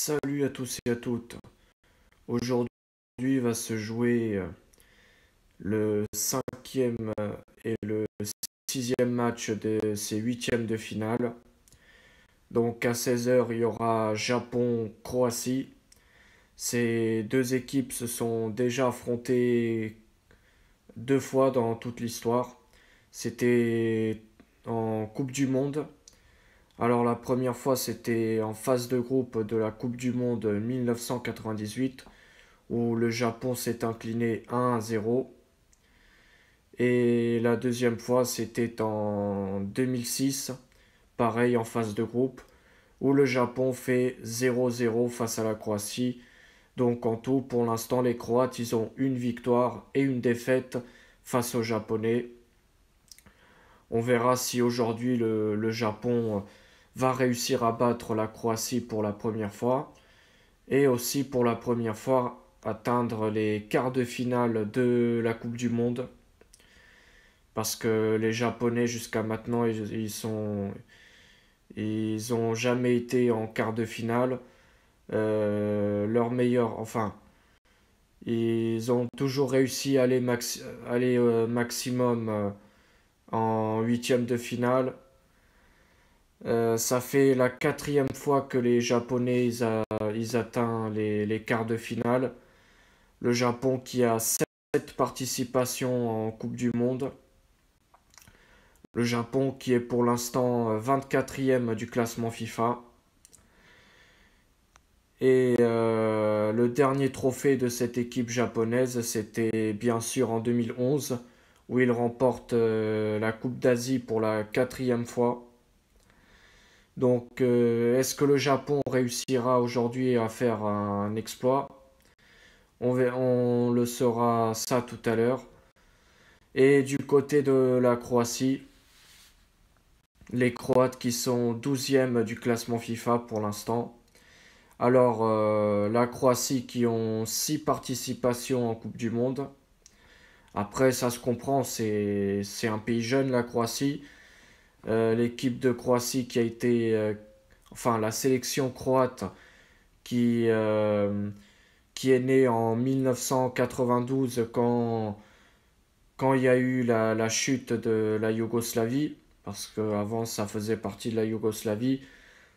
Salut à tous et à toutes. Aujourd'hui va se jouer le cinquième et le sixième match de ces huitièmes de finale. Donc à 16 h il y aura Japon-Croatie. Ces deux équipes se sont déjà affrontées deux fois dans toute l'histoire. C'était en Coupe du Monde. Alors la première fois c'était en phase de groupe de la Coupe du Monde 1998 où le Japon s'est incliné 1-0. Et la deuxième fois, c'était en 2006, pareil en phase de groupe, où le Japon fait 0-0 face à la Croatie. Donc en tout, pour l'instant, les Croates, ils ont une victoire et une défaite face aux Japonais. On verra si aujourd'hui le Japon va réussir à battre la Croatie pour la première fois. Et aussi pour la première fois atteindre les quarts de finale de la Coupe du Monde. Parce que les Japonais jusqu'à maintenant ils ont jamais été en quart de finale. Leur meilleur, enfin, ils ont toujours réussi à aller maximum en huitième de finale. Ça fait la quatrième fois que les Japonais ils atteignent les quarts de finale. Le Japon qui a 7 participations en Coupe du Monde. Le Japon qui est pour l'instant 24e du classement FIFA. Et le dernier trophée de cette équipe japonaise, c'était bien sûr en 2011, où il remporte la Coupe d'Asie pour la quatrième fois. Donc, est-ce que le Japon réussira aujourd'hui à faire un exploit? On le saura ça tout à l'heure. Et du côté de la Croatie, les Croates qui sont 12e du classement FIFA pour l'instant. Alors, la Croatie qui ont 6 participations en Coupe du Monde. Après, ça se comprend, c'est un pays jeune, la Croatie. L'équipe de Croatie qui a été... enfin, la sélection croate qui, euh, qui est née en 1992 quand il y a eu la chute de la Yougoslavie. Parce qu'avant, ça faisait partie de la Yougoslavie.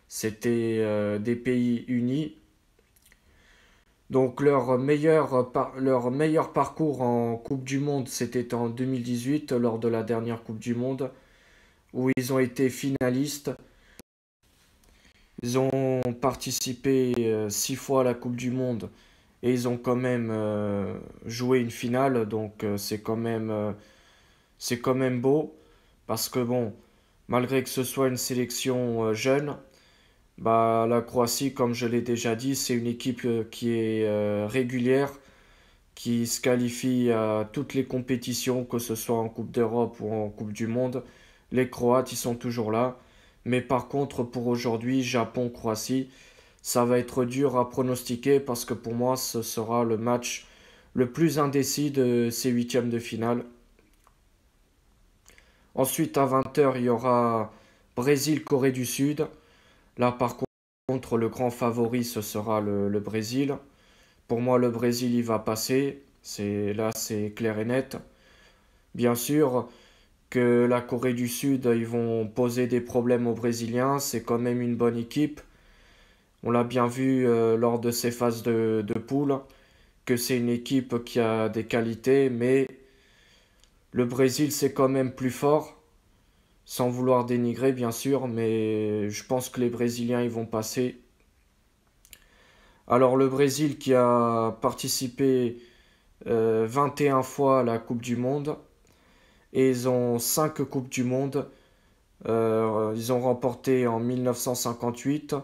C'était des pays unis. Donc leur meilleur parcours en Coupe du Monde, c'était en 2018 lors de la dernière Coupe du Monde où ils ont été finalistes. Ils ont participé 6 fois à la Coupe du Monde et ils ont quand même joué une finale. Donc c'est quand même beau parce que bon, malgré que ce soit une sélection jeune, bah, la Croatie, comme je l'ai déjà dit, c'est une équipe qui est régulière, qui se qualifie à toutes les compétitions, que ce soit en Coupe d'Europe ou en Coupe du Monde. Les Croates, ils sont toujours là. Mais par contre, pour aujourd'hui, Japon-Croatie, ça va être dur à pronostiquer parce que pour moi, ce sera le match le plus indécis de ces huitièmes de finale. Ensuite, à 20 h, il y aura Brésil-Corée du Sud. Là, par contre, le grand favori, ce sera le Brésil. Pour moi, le Brésil, il va passer. C'est clair et net. Bien sûr que la Corée du Sud, ils vont poser des problèmes aux Brésiliens. C'est quand même une bonne équipe. On l'a bien vu lors de ces phases de poule, que c'est une équipe qui a des qualités, mais le Brésil, c'est quand même plus fort. Sans vouloir dénigrer, bien sûr, mais je pense que les Brésiliens, ils vont passer. Alors le Brésil qui a participé 21 fois à la Coupe du Monde et ils ont 5 Coupes du Monde. Ils ont remporté en 1958,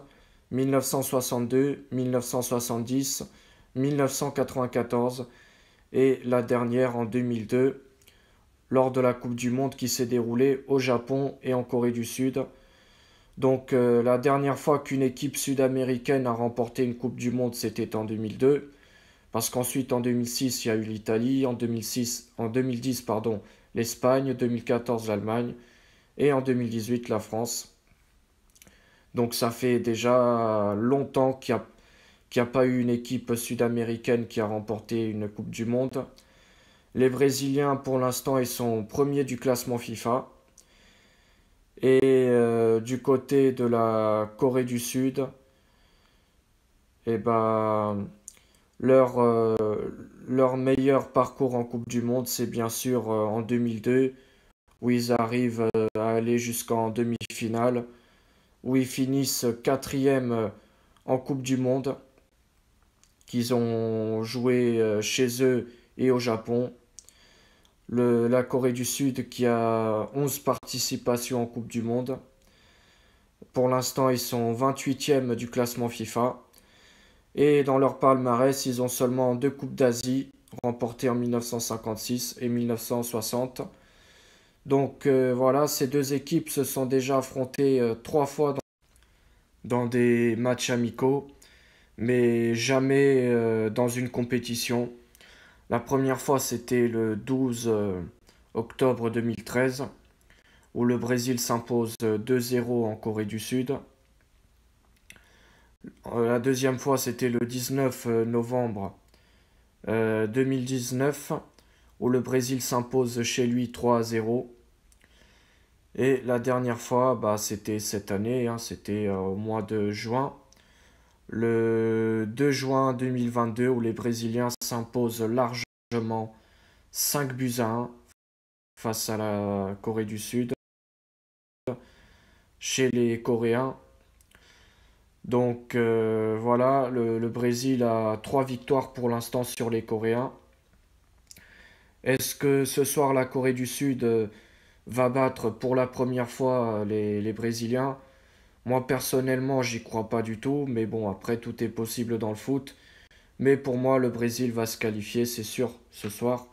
1962, 1970, 1994 et la dernière en 2002 lors de la Coupe du Monde qui s'est déroulée au Japon et en Corée du Sud. Donc la dernière fois qu'une équipe sud-américaine a remporté une Coupe du Monde, c'était en 2002. Parce qu'ensuite, en 2006, il y a eu l'Italie, en 2010, pardon, l'Espagne, 2014, l'Allemagne, et en 2018, la France. Donc ça fait déjà longtemps qu'il n'y a pas eu une équipe sud-américaine qui a remporté une Coupe du Monde. Les Brésiliens, pour l'instant, ils sont premiers du classement FIFA. Et du côté de la Corée du Sud, eh ben, leur, euh, leur meilleur parcours en Coupe du Monde, c'est bien sûr en 2002, où ils arrivent à aller jusqu'en demi-finale, où ils finissent quatrième en Coupe du Monde, qu'ils ont joué chez eux et au Japon. La Corée du Sud qui a 11 participations en Coupe du Monde. Pour l'instant, ils sont 28e du classement FIFA. Et dans leur palmarès, ils ont seulement deux Coupes d'Asie, remportées en 1956 et 1960. Donc voilà, ces deux équipes se sont déjà affrontées trois fois dans des matchs amicaux, mais jamais dans une compétition. La première fois, c'était le 12 octobre 2013, où le Brésil s'impose 2-0 en Corée du Sud. La deuxième fois, c'était le 19 novembre 2019, où le Brésil s'impose chez lui 3-0. Et la dernière fois, bah, c'était cette année, hein, c'était au mois de juin, le 2 juin 2022, où les Brésiliens s'imposent largement 5-1 face à la Corée du Sud chez les Coréens. Donc voilà, le Brésil a 3 victoires pour l'instant sur les Coréens. Est-ce que ce soir la Corée du Sud va battre pour la première fois les Brésiliens? Moi personnellement, j'y crois pas du tout, mais bon, après tout est possible dans le foot. Mais pour moi, le Brésil va se qualifier, c'est sûr, ce soir.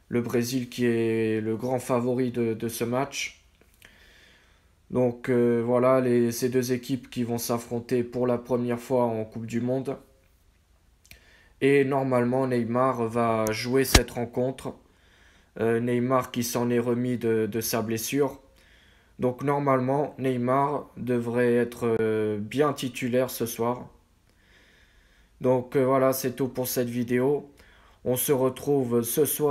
Le Brésil qui est le grand favori de ce match. Donc voilà, ces deux équipes qui vont s'affronter pour la première fois en Coupe du Monde. Et normalement, Neymar va jouer cette rencontre. Neymar qui s'en est remis de sa blessure. Donc normalement, Neymar devrait être bien titulaire ce soir. Donc voilà, c'est tout pour cette vidéo. On se retrouve ce soir